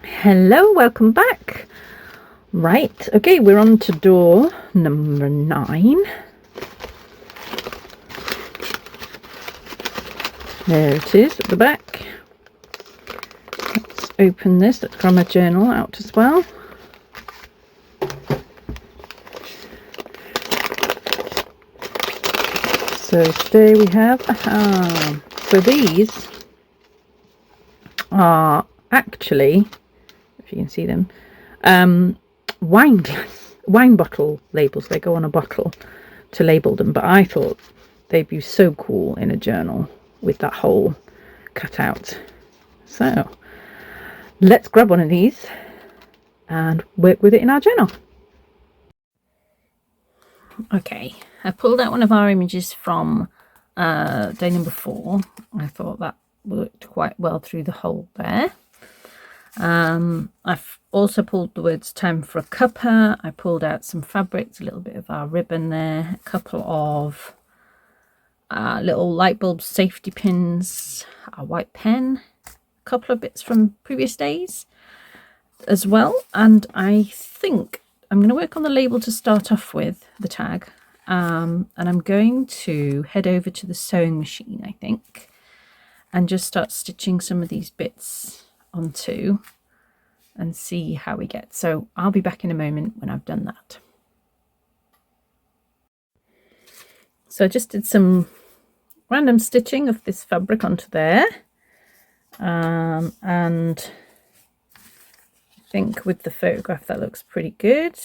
Hello, welcome back. Right, okay, we're on to door number 9. There it is at the back. Let's open this. Let's grab my journal out as well. So today we have, so these are actually, if you can see them, wine bottle labels. They go on a bottle to label them, but I thought they'd be so cool in a journal with that hole cut out. So let's grab one of these and work with it in our journal. Okay, I pulled out one of our images from day number 4. I thought that worked quite well through the hole there. I've also pulled the words "time for a cuppa." I pulled out some fabrics, a little bit of our ribbon there, a couple of little light bulb safety pins, a white pen, a couple of bits from previous days as well. And I think I'm going to work on the label to start off with, the tag, and I'm going to head over to the sewing machine, I think, and just start stitching some of these bits onto and see how we get. So I'll be back in a moment when I've done that. So I just did some random stitching of this fabric onto there, and I think with the photograph that looks pretty good.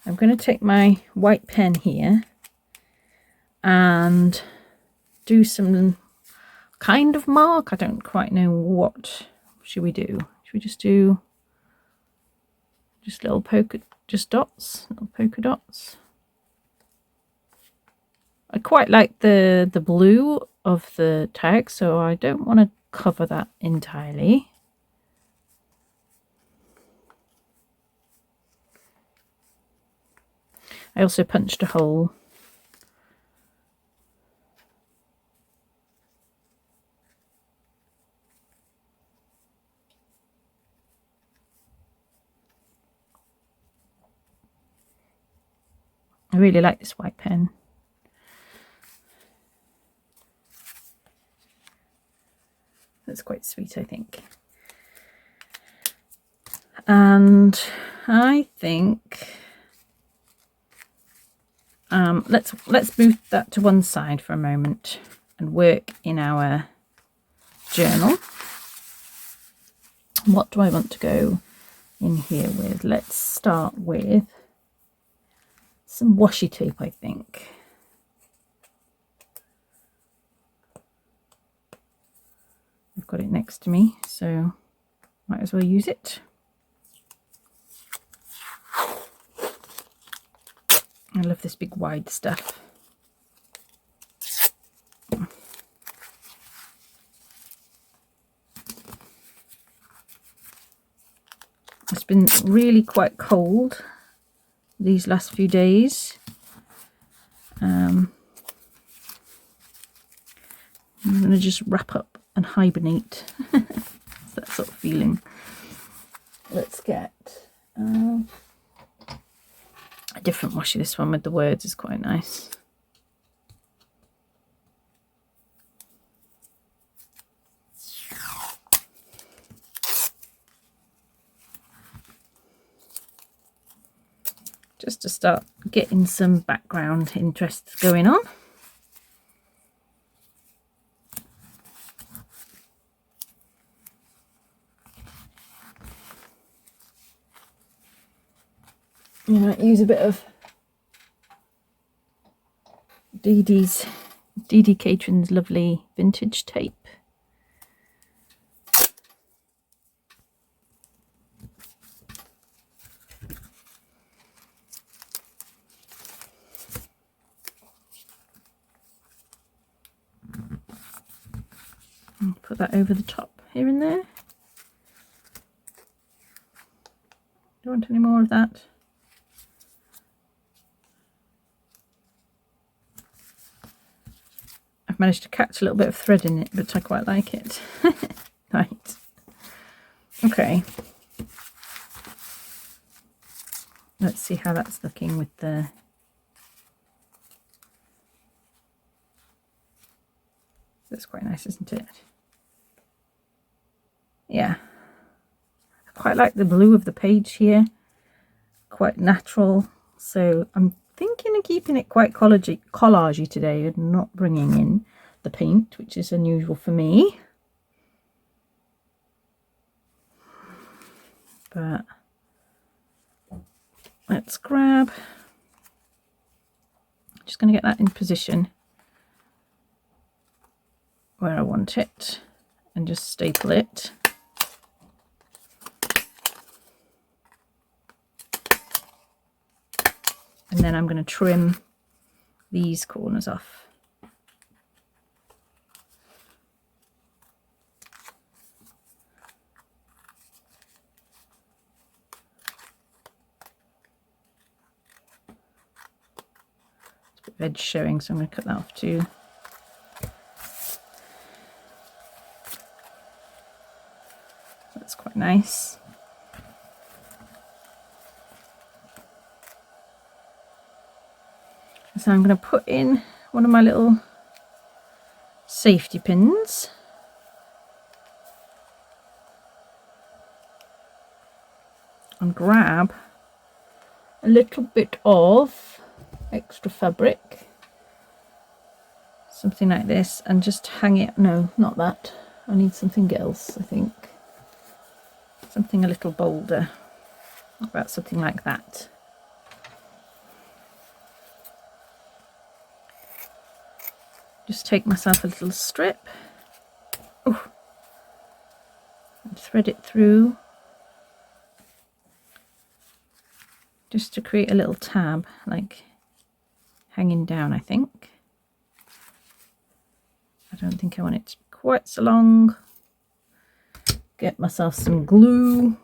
I'm going to take my white pen here and do some kind of mark. I don't quite know what should we do. Should we just do just little little polka dots? I quite like the blue of the tag, so I don't want to cover that entirely. I also punched a hole. I really like this white pen. That's quite sweet, I think. And I think let's move that to one side for a moment and work in our journal. What do I want to go in here with? Let's start with some washi tape, I think. I've got it next to me, so might as well use it. I love this big wide stuff. It's been really quite cold these last few days. I'm going to just wrap up and hibernate. It's that sort of feeling. Let's get a different washi. This one with the words is quite nice. Just to start getting some background interest going on. You know, use a bit of DD Caitrin's lovely vintage tape. And put that over the top here and there. Don't want any more of that. I've managed to catch a little bit of thread in it, but I quite like it. Right. Okay. Let's see how that's looking with the... That's quite nice, isn't it? Yeah. I quite like the blue of the page here. Quite natural. So I'm thinking of keeping it quite collagey today and not bringing in the paint, which is unusual for me. But let's grab... Just going to get that in position where I want it and just staple it. And then I'm going to trim these corners off. There's a bit of edge showing, so I'm going to cut that off too. That's quite nice. So I'm going to put in one of my little safety pins. And grab a little bit of extra fabric. Something like this, and just hang it. No, not that. I need something else, I think. Something a little bolder. About something like that. Just take myself a little strip. Ooh. And thread it through. Just to create a little tab, like hanging down, I think. I don't think I want it to be quite so long. Get myself some glue.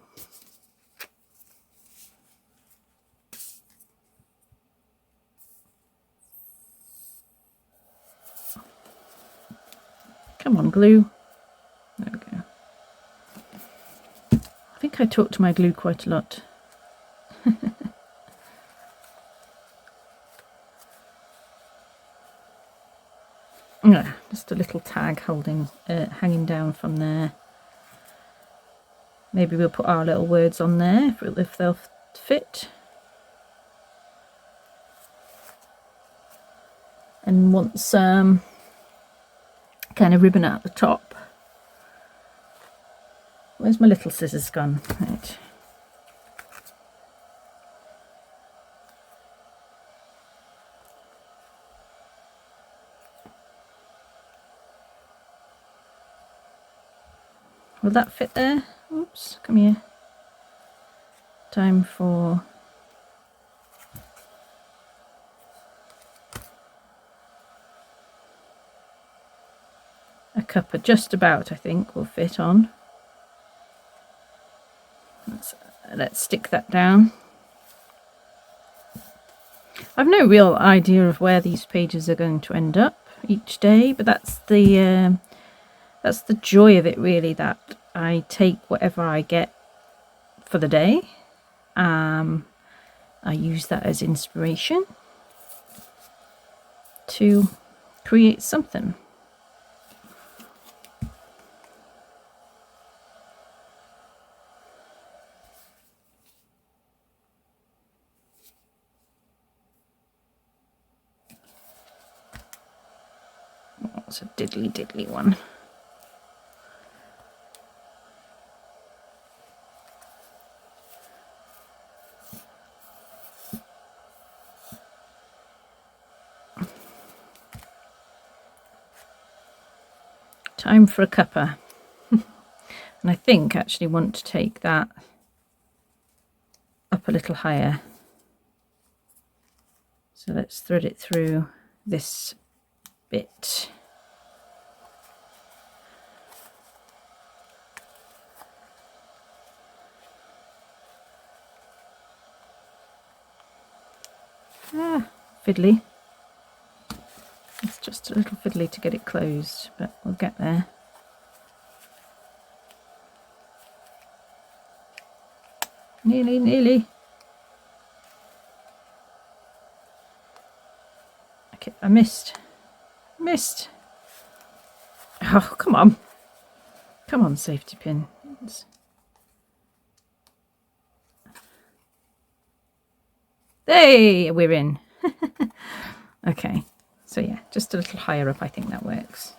Come on, glue. There we go. I think I talk to my glue quite a lot. Yeah, just a little tag holding, hanging down from there. Maybe we'll put our little words on there if they'll fit. And want some kind of ribbon at the top. Where's my little scissors gone? Right. Will that fit there? Oops, come here. Time for a cuppa, just about, I think, will fit on. Let's stick that down. I've no real idea of where these pages are going to end up each day, but that's the joy of it, really, that I take whatever I get for the day. I use that as inspiration to create something. That's a diddly one. Time for a cuppa. And I think actually want to take that up a little higher. So let's thread it through this bit. Fiddly. It's just a little fiddly to get it closed, but we'll get there. Nearly. Okay, I missed. Oh, come on, safety pin. Hey, we're in. Okay, so yeah, just a little higher up, I think that works.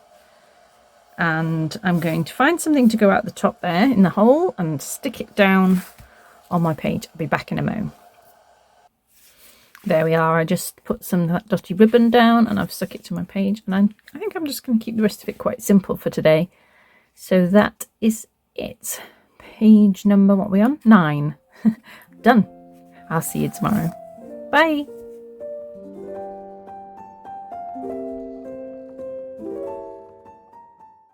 And I'm going to find something to go out the top there in the hole and stick it down on my page. I'll be back in a moment. There we are. I just put some of that dotty ribbon down and I've stuck it to my page, and I think I'm just going to keep the rest of it quite simple for today. So that is it. Page number, what are we on? 9. Done. I'll see you tomorrow. Bye.